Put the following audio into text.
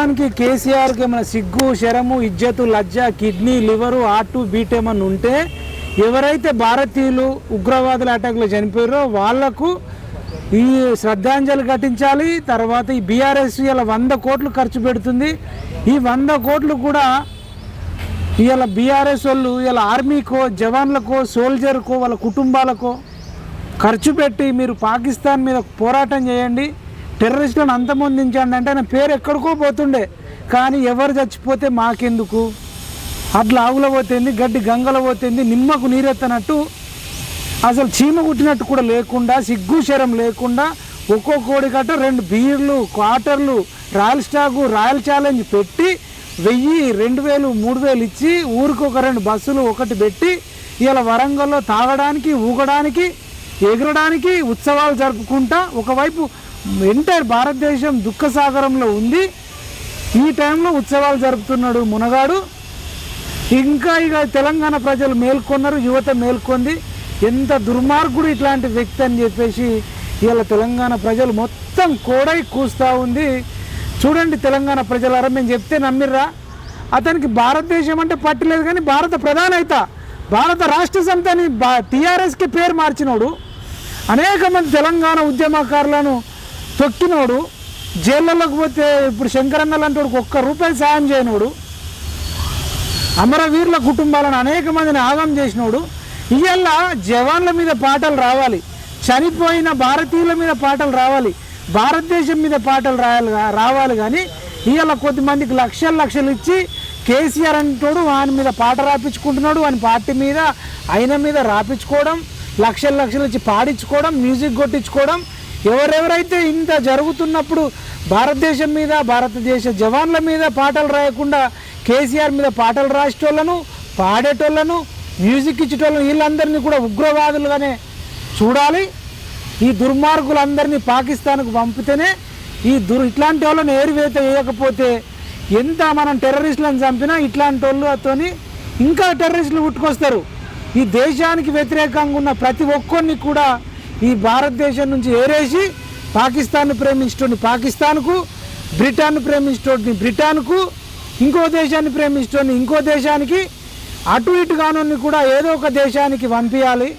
మొత్తానికి కేసీఆర్కి ఏమైనా సిగ్గు శరము ఇజ్జతు లజ్జ కిడ్నీ లివరు హార్ట్ బీట్ ఏమన్నా ఉంటే ఎవరైతే భారతీయులు ఉగ్రవాదుల అటాక్లో చనిపోయారో వాళ్లకు ఈ శ్రద్ధాంజలి ఘటించాలి. తర్వాత ఈ బీఆర్ఎస్ ఇలా 100 కోట్లు ఖర్చు పెడుతుంది. ఈ 100 కోట్లు కూడా ఇవాళ బీఆర్ఎస్ వాళ్ళు ఇలా ఆర్మీకో జవాన్లకో సోల్జర్కో వాళ్ళ కుటుంబాలకో ఖర్చు పెట్టి మీరు పాకిస్తాన్ మీద పోరాటం చేయండి, టెర్రరిస్టులను అంతమొందించండి అంటే ఆయన పేరు ఎక్కడికో పోతుండే. కానీ ఎవరు చచ్చిపోతే మాకెందుకు, అట్లా ఆవుల పోతుంది గడ్డి గంగల పోతుంది నిమ్మకు నీరెత్తనట్టు అసలు చీమ కుట్టినట్టు కూడా లేకుండా సిగ్గు శరం లేకుండా ఒక్కో కోడి కట్ట 2 బీర్లు క్వార్టర్లు రాయల్ స్టాకు రాయల్ ఛాలెంజ్ పెట్టి 1000 2000 3000 ఇచ్చి ఊరికి ఒక 2 బస్సులు ఒకటి పెట్టి ఇలా వరంగల్లో తాగడానికి ఊగడానికి ఎగరడానికి ఉత్సవాలు జరుపుకుంటా ఒకవైపు ఎంటైర్ భారతదేశం దుఃఖసాగరంలో ఉంది. ఈ టైంలో ఉత్సవాలు జరుపుతున్నాడు మునగాడు. ఇంకా ఇక తెలంగాణ ప్రజలు మేల్కొన్నారు, యువత మేల్కొంది. ఎంత దుర్మార్గుడు ఇట్లాంటి వ్యక్తి అని చెప్పేసి ఇలా తెలంగాణ ప్రజలు మొత్తం కోడై కూస్తూ ఉంది. చూడండి తెలంగాణ ప్రజలారా, మేము చెప్తే నమ్మిర్రా? అతనికి భారతదేశం అంటే పట్టలేదు కానీ భారత ప్రధానైత భారత రాష్ట్ర సమితిని టీఆర్ఎస్కి పేరు మార్చినోడు, అనేక మంది తెలంగాణ ఉద్యమకారులను తొక్కినోడు, జైళ్ళలోకి పోతే ఇప్పుడు శంకరన్న లాంటి వాడికి ₹1 సాయం చేయనోడు, అమరవీరుల కుటుంబాలను అనేక మందిని ఆగం చేసినోడు. ఇవాళ జవాన్ల మీద పాటలు రావాలి, చనిపోయిన భారతీయుల మీద పాటలు రావాలి, భారతదేశం మీద పాటలు రావాలి. కానీ ఇవాళ కొద్దిమందికి లక్షలు ఇచ్చి కేసీఆర్ అంటోడు వాని మీద పాట రాపించుకుంటున్నాడు, వాని పార్టీ మీద ఆయన మీద రాపించుకోవడం, లక్షలు ఇచ్చి పాడించుకోవడం, మ్యూజిక్ కొట్టించుకోవడం. ఎవరెవరైతే ఇంత జరుగుతున్నప్పుడు భారతదేశం మీద భారతదేశ జవాన్ల మీద పాటలు రాయకుండా కేసీఆర్ మీద పాటలు రాసేటోళ్ళను పాడేటోళ్ళను మ్యూజిక్ ఇచ్చేటోళ్ళను వీళ్ళందరినీ కూడా ఉగ్రవాదులుగానే చూడాలి. ఈ దుర్మార్గులందరినీ పాకిస్తాన్కు పంపితేనే ఇట్లాంటి వాళ్ళని ఏరివేత వేయకపోతే ఎంత మనం టెర్రరిస్టులను చంపినా ఇట్లాంటి వాళ్ళతో ఇంకా టెర్రరిస్టులు పుట్టుకొస్తారు. ఈ దేశానికి వ్యతిరేకంగా ఉన్న ప్రతి ఒక్కరిని కూడా ఈ భారతదేశం నుంచి ఏరేసి పాకిస్తాన్ను ప్రేమించటోని పాకిస్తాన్కు, బ్రిటన్ను ప్రేమించటోని బ్రిటన్కు, ఇంకో దేశాన్ని ప్రేమించటోని ఇంకో దేశానికి, అటు ఇటు కానోని కూడా ఏదో ఒక దేశానికి పంపించాలి.